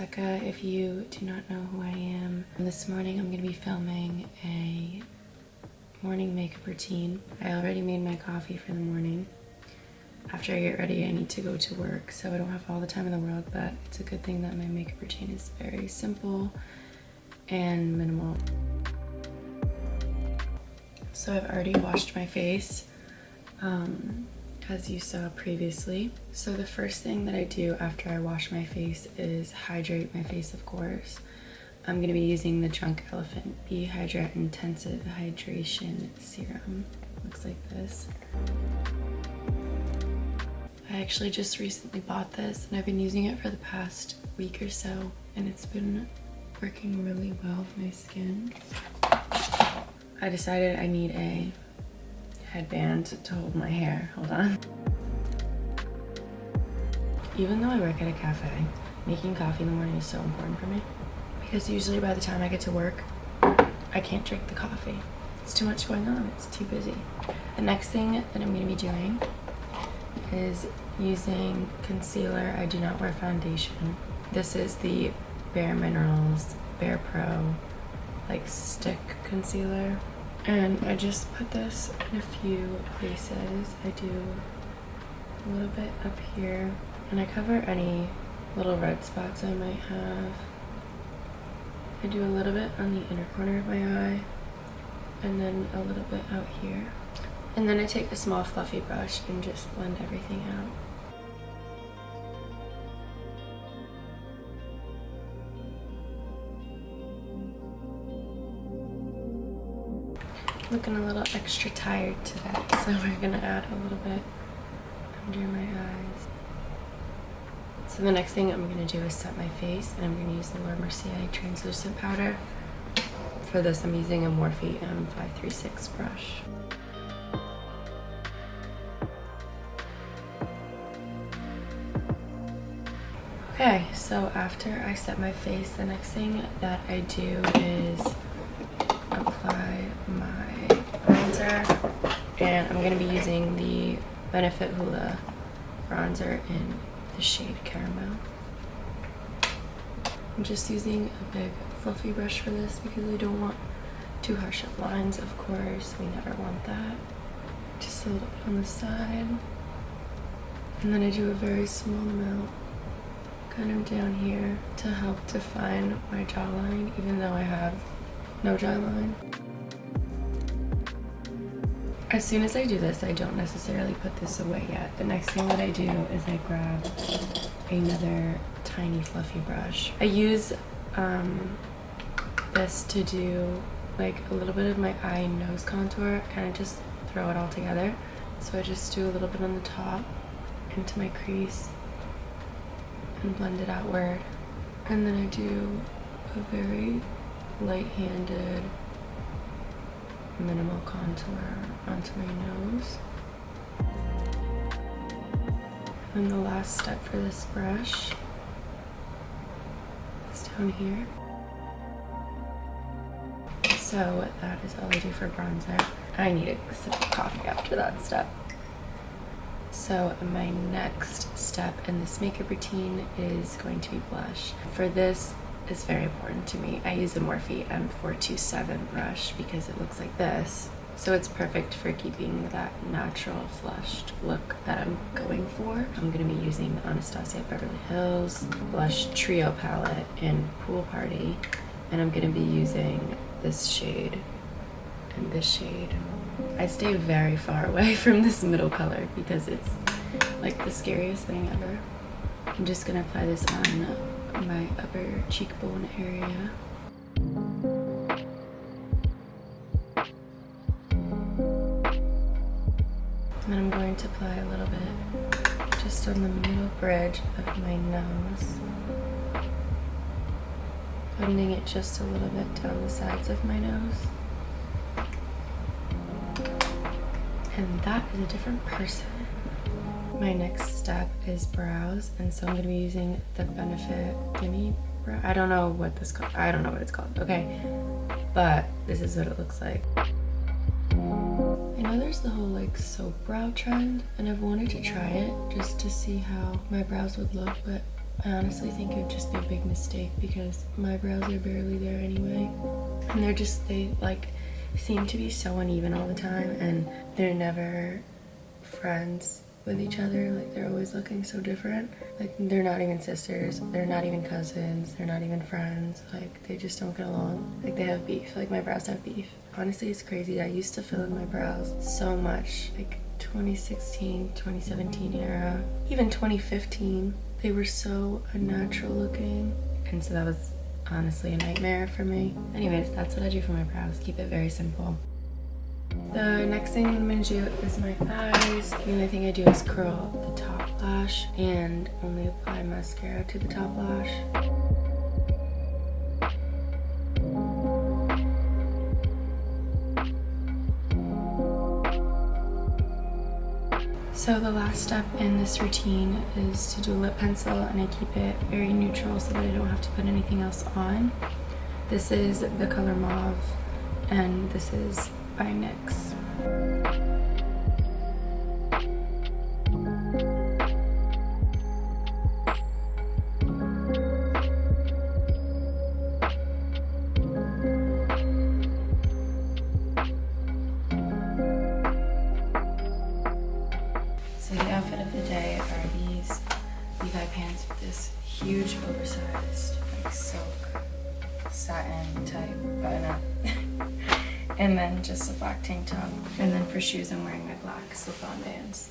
Becca. If you do not know who I am, this morning I'm going to be filming a morning makeup routine. I already made my coffee for the morning. After I get ready, I need to go to work, so I don't have all the time in the world, but it's a good thing that my makeup routine is very simple and minimal. So I've already washed my face, as you saw previously. So the first thing that I do after I wash my face is hydrate my face, of course. I'm gonna be using the Drunk Elephant Hydrate Intensive Hydration Serum. Looks like this. I actually just recently bought this and I've been using it for the past week or so, and it's been working really well with my skin. I decided I need a headband to hold my hair. Hold on. Even though I work at a cafe, making coffee in the morning is so important for me, because usually by the time I get to work, I can't drink the coffee. It's too much going on, it's too busy. The next thing that I'm gonna be doing is using concealer. I do not wear foundation. This is the Bare Minerals Bare Pro like stick concealer, and I just put this in a few places. I do a little bit up here, and I cover any little red spots I might have. I do a little bit on the inner corner of my eye, and then a little bit out here. And then I take a small fluffy brush and just blend everything out. Looking a little extra tired today, so we're gonna add a little bit under my eyes. So the next thing I'm gonna do is set my face, and I'm gonna use the Laura Mercier translucent powder. For this, I'm using a Morphe M536 brush. Okay, so after I set my face, the next thing that I do is apply my bronzer, and I'm going to be using the Benefit Hoola bronzer in the shade Caramel. I'm just using a big fluffy brush for this because I don't want too harsh of lines, of course. We never want that. Just a little bit on the side. And then I do a very small amount kind of down here to help define my jawline, even though I have no jawline. As soon as I do this, I don't necessarily put this away yet. The next thing that I do is I grab another tiny fluffy brush. I use this to do like a little bit of my eye and nose contour, kind of just throw it all together. So I just do a little bit on the top into my crease and blend it outward. And then I do a very light-handed minimal contour onto my nose. And the last step for this brush is down here. So that is all I do for bronzer. I need a sip of coffee after that step. So my next step in this makeup routine is going to be blush. For this, it's very important to me. I use a Morphe M427 brush because it looks like this. So it's perfect for keeping that natural flushed look that I'm going for. I'm gonna be using the Anastasia Beverly Hills Blush Trio palette in Pool Party. And I'm gonna be using this shade and this shade. I stay very far away from this middle color because it's like the scariest thing ever. I'm just gonna apply this on my upper cheekbone area. And then I'm going to apply a little bit just on the middle bridge of my nose, blending it just a little bit down the sides of my nose. And that is a different person. My next step is brows, and so I'm gonna be using the Benefit Gimme Brow. I don't know what this called. I don't know what it's called. Okay, but this is what it looks like. I know there's the whole like soap brow trend, and I've wanted to try it just to see how my brows would look, but I honestly think it would just be a big mistake because my brows are barely there anyway. And they like seem to be so uneven all the time, and they're never friends with each other. Like, they're always looking so different. Like, they're not even sisters, they're not even cousins, they're not even friends. Like, they just don't get along. Like, they have beef. Like, my brows have beef. Honestly, it's crazy. I used to fill in my brows so much, like 2016, 2017 era, even 2015. They were so unnatural looking, and so that was honestly a nightmare for me. Anyways, that's what I do for my brows. Keep it very simple. The next thing I'm going to do is my eyes. The only thing I do is curl the top lash and only apply mascara to the top lash. So the last step in this routine is to do a lip pencil, and I keep it very neutral so that I don't have to put anything else on. This is the color Mauve, and this is by NYX. So the outfit of the day are these Levi pants with this huge oversized like silk satin type button up. And then just a black tank top. And then for shoes I'm wearing my black slip-on Vans.